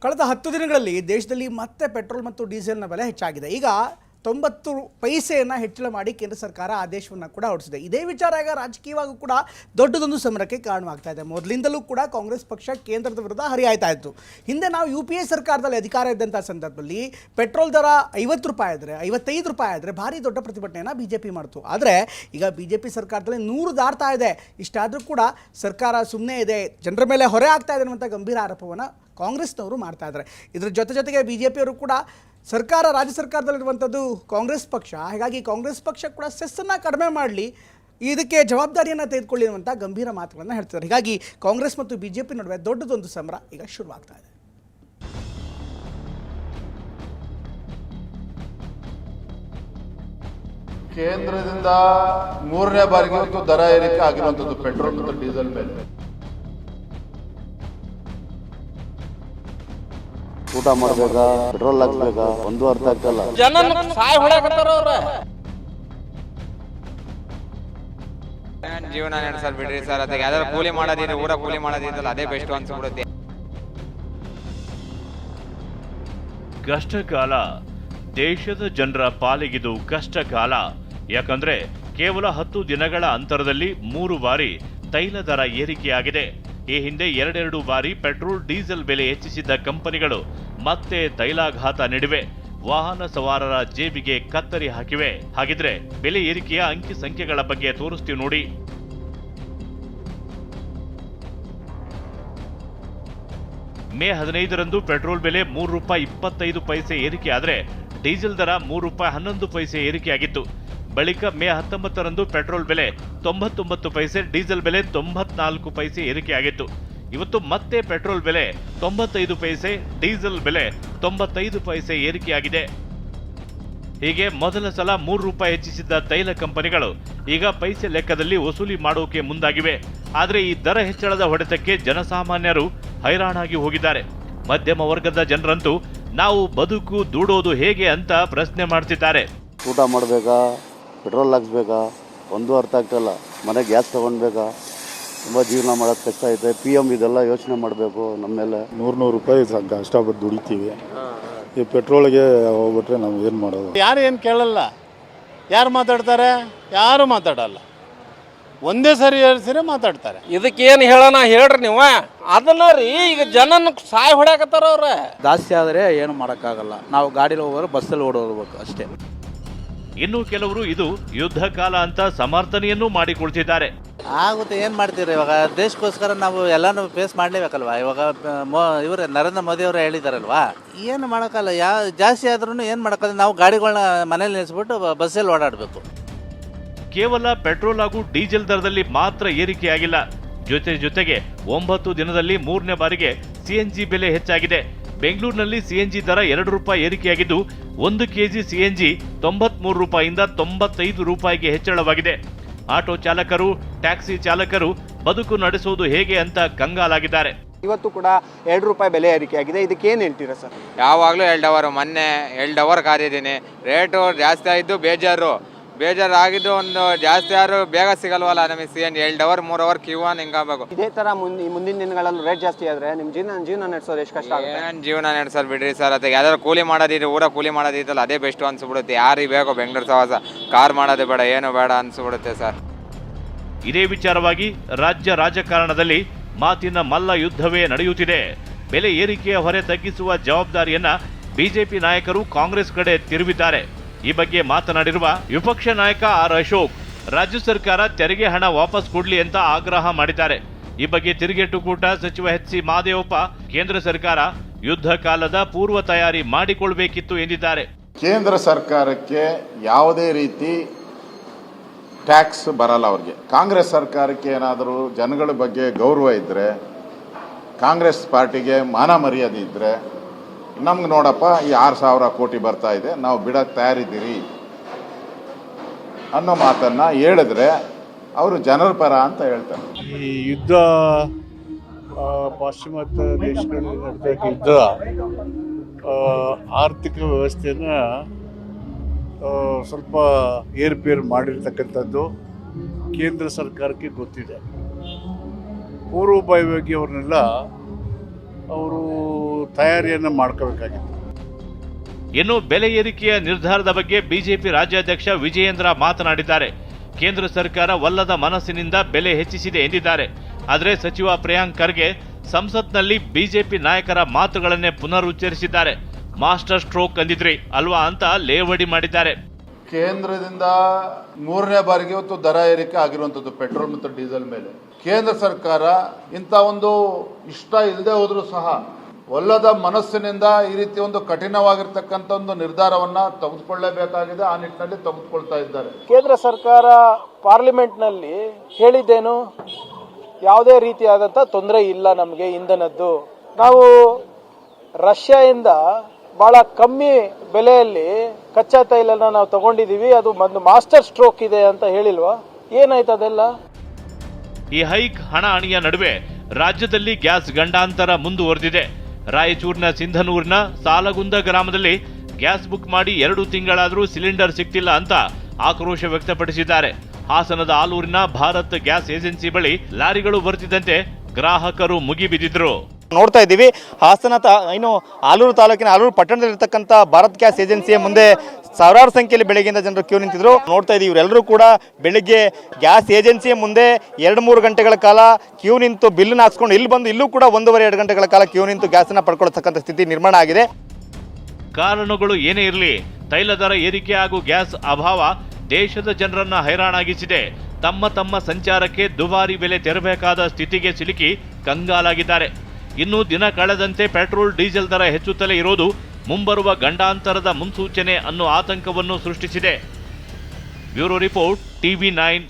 ಕಳೆದ 10 ದಿನಗಳಲ್ಲಿ ದೇಶದಲ್ಲಿ ಮತ್ತೆ ಪೆಟ್ರೋಲ್ ಮತ್ತು ಡೀಸೆಲ್ನ ಬೆಲೆ ಹೆಚ್ಚಾಗಿದೆ. ಈಗ 90 ಪೈಸೆಯನ್ನು ಹೆಚ್ಚಳ ಮಾಡಿ ಕೇಂದ್ರ ಸರ್ಕಾರ ಆದೇಶವನ್ನು ಕೂಡ ಹೊರಡಿಸಿದೆ. ಇದೇ ವಿಚಾರ ಈಗ ರಾಜಕೀಯವಾಗೂ ಕೂಡ ದೊಡ್ಡದೊಂದು ಸಮರಕ್ಕೆ ಕಾರಣವಾಗ್ತಾ ಇದೆ. ಮೊದಲಿಂದಲೂ ಕೂಡ ಕಾಂಗ್ರೆಸ್ ಪಕ್ಷ ಕೇಂದ್ರದ ವಿರುದ್ಧ ಹರಿಯಾಯ್ತಾ ಇತ್ತು. ಹಿಂದೆ ನಾವು UPA ಸರ್ಕಾರದಲ್ಲಿ ಅಧಿಕಾರ ಇದ್ದಂಥ ಸಂದರ್ಭದಲ್ಲಿ ಪೆಟ್ರೋಲ್ ದರ 50 ರೂಪಾಯಿ ಆದರೆ 55 ರೂಪಾಯಿ ಆದರೆ ಭಾರಿ ದೊಡ್ಡ ಪ್ರತಿಭಟನೆಯನ್ನು BJP ಮಾಡ್ತು. ಆದರೆ ಈಗ BJP ಸರ್ಕಾರದಲ್ಲಿ 100 ದಾಟ್ತಾ ಇದೆ. ಇಷ್ಟಾದರೂ ಕೂಡ ಸರ್ಕಾರ ಸುಮ್ಮನೆ ಇದೆ, ಜನರ ಮೇಲೆ ಹೊರೆ ಆಗ್ತಾ ಇದೆ ಅನ್ನುವಂಥ ಗಂಭೀರ ಆರೋಪವನ್ನು ಕಾಂಗ್ರೆಸ್ನವರು ಮಾಡ್ತಾ ಇದ್ದಾರೆ. ಇದರ ಜೊತೆಗೆ BJPಯವರು ಕೂಡ ಸರ್ಕಾರ ರಾಜ್ಯ ಸರ್ಕಾರದಲ್ಲಿರುವಂಥದ್ದು ಕಾಂಗ್ರೆಸ್ ಪಕ್ಷ, ಹಾಗಾಗಿ ಕಾಂಗ್ರೆಸ್ ಪಕ್ಷ ಕೂಡ ಸೆಸ್ಸನ್ನು ಕಡಿಮೆ ಮಾಡಲಿ, ಇದಕ್ಕೆ ಜವಾಬ್ದಾರಿಯನ್ನು ತೆಗೆದುಕೊಳ್ಳಿ ಅನ್ನುವಂಥ ಗಂಭೀರ ಮಾತುಗಳನ್ನು ಹೇಳ್ತಿದ್ದಾರೆ. ಹೀಗಾಗಿ ಕಾಂಗ್ರೆಸ್ ಮತ್ತು BJP ನಡುವೆ ದೊಡ್ಡದೊಂದು ಸಮರ ಈಗ ಶುರುವಾಗ್ತಾ ಇದೆ. ಕೇಂದ್ರದಿಂದ 3ನೇ ಬಾರಿಗೆ ದರ ಏರಿಕೆ ಆಗಿರುವಂಥದ್ದು ಪೆಟ್ರೋಲ್ ಮತ್ತು ಡೀಸೆಲ್ ಮೇಲೆ. ಊಟ ಮಾಡ್ಬೇಕಾ, ಪೆಟ್ರೋಲ್ ಹಾಕ್ಬೇಕಾ, ಒಂದು ಅರ್ಥ ಆಗ್ತಲ್ಲ. ಜನ ಸಾಯ್ ಹೊಡಕತ್ತಾರ ಅವ್ರ ಜೀವನ ನಡೆಸಲ್ ಬಿಡ್ರಿ ಸರ್. ಅದಕ್ಕೆ ಯಾವ್ದಾದ್ರು ಕೂಲಿ ಮಾಡೋದಿದ್ರೆ ಊರ ಕೂಲಿ ಮಾಡೋದಿದ್ದಲ್ಲ ಅದೇ ಬೆಸ್ಟ್ ಅನ್ಸ್ಬಿಡುತ್ತೆ. ಕಷ್ಟಕಾಲ, ದೇಶದ ಜನರ ಪಾಲಿಗಿದು ಕಷ್ಟಕಾಲ. ಯಾಕಂದ್ರೆ ಕೇವಲ 10 ದಿನಗಳ ಅಂತರದಲ್ಲಿ 3 ಬಾರಿ ತೈಲ ದರ ಏರಿಕೆಯಾಗಿದೆ. ಈ ಹಿಂದೆ 2 ಬಾರಿ ಪೆಟ್ರೋಲ್ ಡೀಸೆಲ್ ಬೆಲೆ ಹೆಚ್ಚಿಸಿದ್ದ ಕಂಪನಿಗಳು ಮತ್ತೆ ತೈಲಾಘಾತ ನೀಡಿವೆ. ವಾಹನ ಸವಾರರ ಜೇಬಿಗೆ ಕತ್ತರಿ ಹಾಕಿವೆ. ಹಾಗಿದ್ರೆ ಬೆಲೆ ಏರಿಕೆಯ ಅಂಕಿ ಸಂಖ್ಯೆಗಳ ಬಗ್ಗೆ ತೋರಿಸ್ತೀವಿ ನೋಡಿ. ಮೇ 15ರಂದು ಪೆಟ್ರೋಲ್ ಬೆಲೆ ₹3.25 ಏರಿಕೆ ಆದರೆ ಡೀಸೆಲ್ ದರ ₹3.11 ಏರಿಕೆಯಾಗಿತ್ತು. ಬಳಿಕ ಮೇ 19ರಂದು ಪೆಟ್ರೋಲ್ ಬೆಲೆ 99 ಪೈಸೆ, ಡೀಸೆಲ್ ಬೆಲೆ 94 ಪೈಸೆ ಏರಿಕೆಯಾಗಿತ್ತು. ಇವತ್ತು ಮತ್ತೆ ಪೆಟ್ರೋಲ್ ಬೆಲೆ 95 ಪೈಸೆ, ಡೀಸೆಲ್ ಬೆಲೆ 95 ಪೈಸೆ ಏರಿಕೆಯಾಗಿದೆ. ಹೀಗೆ ಮೊದಲ ಸಲ ₹3 ಹೆಚ್ಚಿಸಿದ್ದ ತೈಲ ಕಂಪನಿಗಳು ಈಗ ಪೈಸೆ ಲೆಕ್ಕದಲ್ಲಿ ವಸೂಲಿ ಮಾಡೋಕೆ ಮುಂದಾಗಿವೆ. ಆದರೆ ಈ ದರ ಹೆಚ್ಚಳದ ಹೊಡೆತಕ್ಕೆ ಜನಸಾಮಾನ್ಯರು ಹೈರಾಣಾಗಿ ಹೋಗಿದ್ದಾರೆ. ಮಧ್ಯಮ ವರ್ಗದ ಜನರಂತೂ ನಾವು ಬದುಕು ದೂಡೋದು ಹೇಗೆ ಅಂತ ಪ್ರಶ್ನೆ ಮಾಡ್ತಿದ್ದಾರೆ. ಊಟ ಮಾಡಬೇಕಾ, ಪೆಟ್ರೋಲ್ ಹಾಕ್ಸ್ಬೇಕಾ, ಒಂದು ಅರ್ಥ ಆಗ್ತಲ್ಲ. ಮನೆಗೆ ಗ್ಯಾಸ್ ತೊಗೊಳ್ಬೇಕಾ, ತುಂಬ ಜೀವನ ಮಾಡೋದು ಕಷ್ಟ ಐತೆ. PM ಇದೆಲ್ಲ ಯೋಚನೆ ಮಾಡಬೇಕು. ನಮ್ಮೆಲ್ಲ 100 ರೂಪಾಯಿ ಕಷ್ಟಪಟ್ಟು ದುಡಿತೀವಿ. ಈ ಪೆಟ್ರೋಲ್ಗೆ ಹೋಗ್ಬಿಟ್ರೆ ನಾವು ಏನು ಮಾಡೋದು? ಯಾರು ಏನು ಕೇಳಲ್ಲ. ಯಾರು ಮಾತಾಡ್ತಾರೆ? ಯಾರು ಮಾತಾಡಲ್ಲ. ಒಂದೇ ಸರಿ ಏರಿಸಿದ್ರೆ ಮಾತಾಡ್ತಾರೆ. ಇದಕ್ಕೇನು ಹೇಳೋಣ ಹೇಳ್ರಿ ನೀವು. ಅದನ್ನ ರೀ ಈಗ ಜನನ ಸಾಯ್ ಹೊಡ್ಯಾಕತ್ತಾರ ಅವ್ರ. ಜಾಸ್ತಿ ಆದರೆ ಏನು ಮಾಡೋಕ್ಕಾಗಲ್ಲ. ನಾವು ಗಾಡಿಲಿ ಹೋಗೋರು ಬಸ್ಸಲ್ಲಿ ಓಡೋಗ್ಬೇಕು ಅಷ್ಟೇ. ಇನ್ನು ಕೆಲವರು ಇದು ಯುದ್ಧ ಕಾಲ ಅಂತ ಸಮರ್ಥನೆಯನ್ನೂ ಮಾಡಿಕೊಳ್ತಿದ್ದಾರೆ. ಆಗುತ್ತೆ, ಏನು ಮಾಡ್ತೀರಿ? ಇವಾಗ ದೇಶಕ್ಕೋಸ್ಕರ ನಾವು ಎಲ್ಲನೂ ಫೇಸ್ ಮಾಡಲೇಬೇಕಲ್ವಾ. ಇವಾಗ ಇವರು ನರೇಂದ್ರ ಮೋದಿ ಅವರು ಹೇಳಿದಾರಲ್ವಾ, ಏನು ಮಾಡೋಕ್ಕಲ್ಲ. ಜಾಸ್ತಿ ಆದ್ರೂ ಏನು ಮಾಡೋಕ್ಕಲ್ಲ. ನಾವು ಗಾಡಿಗಳನ್ನ ಮನೇಲಿ ನಿಲ್ಲಿಸ್ಬಿಟ್ಟು ಬಸ್ಸಲ್ಲಿ ಓಡಾಡಬೇಕು. ಕೇವಲ ಪೆಟ್ರೋಲ್ ಹಾಗೂ ಡೀಸೆಲ್ ದರದಲ್ಲಿ ಮಾತ್ರ ಏರಿಕೆಯಾಗಿಲ್ಲ. ಜೊತೆಗೆ 9 ದಿನದಲ್ಲಿ 3ನೇ ಬಾರಿಗೆ CNG ಬೆಲೆ ಹೆಚ್ಚಾಗಿದೆ. ಬೆಂಗಳೂರಿನಲ್ಲಿ CNG ದರ ₹2 ಏರಿಕೆಯಾಗಿದ್ದು 1 kg CNG 93 ರೂಪಾಯಿಯಿಂದ 95 ರೂಪಾಯಿಗೆ ಹೆಚ್ಚಳವಾಗಿದೆ. ಆಟೋ ಚಾಲಕರು, ಟ್ಯಾಕ್ಸಿ ಚಾಲಕರು ಬದುಕು ನಡೆಸುವುದು ಹೇಗೆ ಅಂತ ಕಂಗಾಲಾಗಿದ್ದಾರೆ. ಇವತ್ತು ಕೂಡ ₹2 ಬೆಲೆ ಏರಿಕೆಯಾಗಿದೆ. ಇದಕ್ಕೇನು ಹೇಳ್ತೀರಾ ಸರ್? ಯಾವಾಗಲೂ $2. ಮೊನ್ನೆ $2 ಕಾದಿದ್ದೀನಿ. ರೇಟು ಜಾಸ್ತಿ ಆಗಿದ್ದು ಬೇಜಾರು ಆಗಿದ್ದು. ಒಂದು ಜಾಸ್ತಿ ಆದ್ರೂ ಬೇಗ ಸಿಗಲ್ವಲ್ಲ ನಮಗೆ. CNG $2 3 ಕ್ಯೂ ಹಿಂಗಾಗಬೇಕು. ಇದೇ ತರ ಮುಂದಿನ ದಿನಗಳಲ್ಲಿ ರೇಟ್ ಜಾಸ್ತಿ ಆದ್ರೆ ನಿಮ್ಮ ಜೀವನ ನಡೆಸೋದು ಎಷ್ಟು ಕಷ್ಟ ಆಗುತ್ತೆ? ಏನು ಜೀವನ ನಡೆಸಲ್ ಬಿಡ್ರಿ ಸರ್. ಅದಕ್ಕೆ ಯಾವ್ದಾದ್ರು ಕೂಲಿ ಮಾಡೋದಿದ್ರೆ ಊರ ಕೂಲಿ ಮಾಡೋದಿದ್ದಲ್ಲ ಅದೇ ಬೆಸ್ಟ್ ಅನ್ಸ್ಬಿಡುತ್ತೆ. ಯಾರಿಗೆ ಬೇಕೋ ಬೆಂಗಳೂರು ಸವಾಸ ಕಾರ್ ಮಾಡೋದೇ ಬೇಡ, ಏನು ಬೇಡ ಅನ್ಸ್ಬಿಡುತ್ತೆ ಸರ್. ಇದೇ ವಿಚಾರವಾಗಿ ರಾಜ್ಯ ರಾಜಕಾರಣದಲ್ಲಿ ಮಾತಿನ ಮಲ್ಲ ಯುದ್ಧವೇ ನಡೆಯುತ್ತಿದೆ. ಬೆಲೆ ಏರಿಕೆಯ ಹೊರೆ ತಗ್ಗಿಸುವ ಜವಾಬ್ದಾರಿಯನ್ನ BJP ನಾಯಕರು ಕಾಂಗ್ರೆಸ್ ಕಡೆ ತಿರುವಿದ್ದಾರೆ. ಈ ಬಗ್ಗೆ ಮಾತನಾಡಿರುವ ವಿಪಕ್ಷ ನಾಯಕ R. ಅಶೋಕ್, ರಾಜ್ಯ ಸರ್ಕಾರ ತೆರಿಗೆ ಹಣ ವಾಪಸ್ ಕೊಡ್ಲಿ ಅಂತ ಆಗ್ರಹ ಮಾಡಿದ್ದಾರೆ. ಈ ಬಗ್ಗೆ ತಿರುಗೇಟುಕೂಟ ಸಚಿವ HC ಮಹದೇವಪ್ಪ, ಕೇಂದ್ರ ಸರ್ಕಾರ ಯುದ್ಧ ಕಾಲದ ಪೂರ್ವ ತಯಾರಿ ಮಾಡಿಕೊಳ್ಬೇಕಿತ್ತು ಎಂದಿದ್ದಾರೆ. ಕೇಂದ್ರ ಸರ್ಕಾರಕ್ಕೆ ಯಾವುದೇ ರೀತಿ ಟ್ಯಾಕ್ಸ್ ಬರಲ್ಲ ಅವ್ರಿಗೆ. ಕಾಂಗ್ರೆಸ್ ಸರ್ಕಾರಕ್ಕೆ ಏನಾದರೂ ಜನಗಳ ಬಗ್ಗೆ ಗೌರವ ಇದ್ದರೆ, ಕಾಂಗ್ರೆಸ್ ಪಾರ್ಟಿಗೆ ಮಾನ ಮರ್ಯಾದೆ ಇದ್ದರೆ, ನಮ್ಗೆ ನೋಡಪ್ಪ ಈ 6,000 ಕೋಟಿ ಬರ್ತಾ ಇದೆ, ನಾವು ಬಿಡಕ್ಕೆ ತಯಾರಿದ್ದೀರಿ ಅನ್ನೋ ಮಾತನ್ನು ಹೇಳಿದ್ರೆ ಅವರು ಜನರ ಪರ ಅಂತ ಹೇಳ್ತಾರೆ. ಈ ಯುದ್ಧ ಪಾಶ್ಚಿಮಾತ್ಯ ದೇಶಗಳಲ್ಲಿ ನಡೆದ ಯುದ್ಧ ಆರ್ಥಿಕ ವ್ಯವಸ್ಥೆಯನ್ನು ಸ್ವಲ್ಪ ಏರ್ಪೇರು ಮಾಡಿರ್ತಕ್ಕಂಥದ್ದು ಕೇಂದ್ರ ಸರ್ಕಾರಕ್ಕೆ ಗೊತ್ತಿದೆ. ಪೂರ್ವಭಾವಿಯಾಗಿ ಅವ್ರನ್ನೆಲ್ಲ ಅವರು ತಯಾರಿಯನ್ನು ಮಾಡ್ಕೋಬೇಕಾಗಿತ್ತು. ಇನ್ನು ಬೆಲೆ ಏರಿಕೆಯ ನಿರ್ಧಾರದ ಬಗ್ಗೆ ಬಿಜೆಪಿ ರಾಜ್ಯಾಧ್ಯಕ್ಷ ವಿಜಯೇಂದ್ರ ಮಾತನಾಡಿದ್ದಾರೆ. ಕೇಂದ್ರ ಸರ್ಕಾರ ಒಲ್ಲದ ಮನಸ್ಸಿನಿಂದ ಬೆಲೆ ಹೆಚ್ಚಿಸಿದೆ ಎಂದಿದ್ದಾರೆ. ಆದರೆ ಸಚಿವ ಪ್ರಿಯಾಂಕ್ ಖರ್ಗೆ ಸಂಸತ್ನಲ್ಲಿ ಬಿಜೆಪಿ ನಾಯಕರ ಮಾತುಗಳನ್ನೇ ಪುನರುಚ್ಚರಿಸಿದ್ದಾರೆ. ಮಾಸ್ಟರ್ ಸ್ಟ್ರೋಕ್ ಅಂದಿದ್ರಿ ಅಲ್ವಾ ಅಂತ ಲೇವಡಿ ಮಾಡಿದ್ದಾರೆ. ಕೇಂದ್ರದಿಂದ 3ನೇ ಬಾರಿಗೆ ಇವತ್ತು ದರ ಏರಿಕೆ ಆಗಿರುವಂಥದ್ದು ಪೆಟ್ರೋಲ್ ಮತ್ತು ಡೀಸೆಲ್ ಮೇಲೆ. ಕೇಂದ್ರ ಸರ್ಕಾರ ಇಂಥ ಒಂದು ಇಷ್ಟ ಇಲ್ಲದೆ ಹೋದರೂ ಸಹ ಒಲ್ಲದ ಮನಸ್ಸಿನಿಂದ ಈ ರೀತಿ ಒಂದು ಕಠಿಣವಾಗಿರ್ತಕ್ಕಂಥ ಒಂದು ನಿರ್ಧಾರವನ್ನು ತೆಗೆದುಕೊಳ್ಳಲೇಬೇಕಾಗಿದೆ. ಆ ನಿಟ್ಟಿನಲ್ಲಿ ತೆಗೆದುಕೊಳ್ತಾ ಇದ್ದಾರೆ. ಕೇಂದ್ರ ಸರ್ಕಾರ ಪಾರ್ಲಿಮೆಂಟ್ನಲ್ಲಿ ಹೇಳಿದ್ದೇನು, ಯಾವುದೇ ರೀತಿಯಾದಂಥ ತೊಂದರೆ ಇಲ್ಲ ನಮಗೆ ಇಂಧನದ್ದು. ನಾವು ರಷ್ಯಾದಿಂದ ಬಹಳ ಕಮ್ಮಿ ಬೆಲೆಯಲ್ಲಿ ಕಚ್ಚಾ ತೈಲನ ನಾವು ತಗೊಂಡಿದ್ದೀವಿ, ಅದು ಒಂದು ಮಾಸ್ಟರ್ ಸ್ಟ್ರೋಕ್ ಇದೆ ಅಂತ ಹೇಳಿಲ್ವಾ? ಏನಾಯ್ತು ಅದೆಲ್ಲ? ಈ ಹೈಕ್ ಹಣಾಹಣಿಯ ನಡುವೆ ರಾಜ್ಯದಲ್ಲಿ ಗ್ಯಾಸ್ ಗಂಡಾಂತರ ಮುಂದುವರೆದಿದೆ. ರಾಯಚೂರಿನ ಸಿಂಧನೂರಿನ ಸಾಲಗುಂದ ಗ್ರಾಮದಲ್ಲಿ ಗ್ಯಾಸ್ ಬುಕ್ ಮಾಡಿ 2 ತಿಂಗಳಾದರೂ ಸಿಲಿಂಡರ್ ಸಿಗ್ತಿಲ್ಲ ಅಂತ ಆಕ್ರೋಶ ವ್ಯಕ್ತಪಡಿಸಿದ್ದಾರೆ. ಹಾಸನದ ಆಲೂರಿನ ಭಾರತ್ ಗ್ಯಾಸ್ ಏಜೆನ್ಸಿ ಬಳಿ ಲಾರಿಗಳು ಬರ್ತಿದ್ದಂತೆ ಗ್ರಾಹಕರು ಮುಗಿಬಿದ್ದಿದ್ರು. ನೋಡ್ತಾ ಇದ್ದೀವಿ ಹಾಸನ ಇನ್ನು ಆಲೂರು ತಾಲೂಕಿನ ಆಲೂರು ಪಟ್ಟಣದಲ್ಲಿರ್ತಕ್ಕಂಥ ಭಾರತ್ ಗ್ಯಾಸ್ ಏಜೆನ್ಸಿಯ ಮುಂದೆ ಸಾವಿರಾರು ಸಂಖ್ಯೆಯಲ್ಲಿ ಬೆಳಗ್ಗೆಯಿಂದ ಜನರು ಕ್ಯೂ ನಿಂತಿದ್ರು. ನೋಡ್ತಾ ಇದ್ದೀವಿ ಇವರೆಲ್ಲರೂ ಕೂಡ ಬೆಳಿಗ್ಗೆ ಗ್ಯಾಸ್ ಏಜೆನ್ಸಿಯ ಮುಂದೆ 2-3 ಗಂಟೆಗಳ ಕಾಲ ಕ್ಯೂ ನಿಂತು ಬಿಲ್ಲನ್ನು ಹಾಕ್ಸ್ಕೊಂಡು ಇಲ್ಲಿ ಬಂದು ಇಲ್ಲೂ ಕೂಡ 1.5-2 ಗಂಟೆಗಳ ಕಾಲ ಕ್ಯೂ ನಿಂತು ಗ್ಯಾಸನ್ನು ಪಡ್ಕೊಳ್ತಕ್ಕಂಥ ಸ್ಥಿತಿ ನಿರ್ಮಾಣ ಆಗಿದೆ. ಕಾರಣಗಳು ಏನೇ ಇರಲಿ, ತೈಲ ದರ ಏರಿಕೆ ಹಾಗೂ ಗ್ಯಾಸ್ ಅಭಾವ ದೇಶದ ಜನರನ್ನ ಹೈರಾಣಾಗಿಸಿದೆ. ತಮ್ಮ ಸಂಚಾರಕ್ಕೆ ದುಬಾರಿ ಬೆಲೆ ತೆರಬೇಕಾದ ಸ್ಥಿತಿಗೆ ಸಿಲುಕಿ ಕಂಗಾಲಾಗಿದ್ದಾರೆ. ಇನ್ನು ದಿನ ಕಳೆದಂತೆ ಪೆಟ್ರೋಲ್ ಡೀಸೆಲ್ ದರ ಹೆಚ್ಚುತ್ತಲೇ ಇರೋದು ಮುಂಬರುವ ಗಂಡಾಂತರದ ಮುನ್ಸೂಚನೆ ಅನ್ನೋ ಆತಂಕವನ್ನು ಸೃಷ್ಟಿಸಿದೆ. Bureau report, TV9.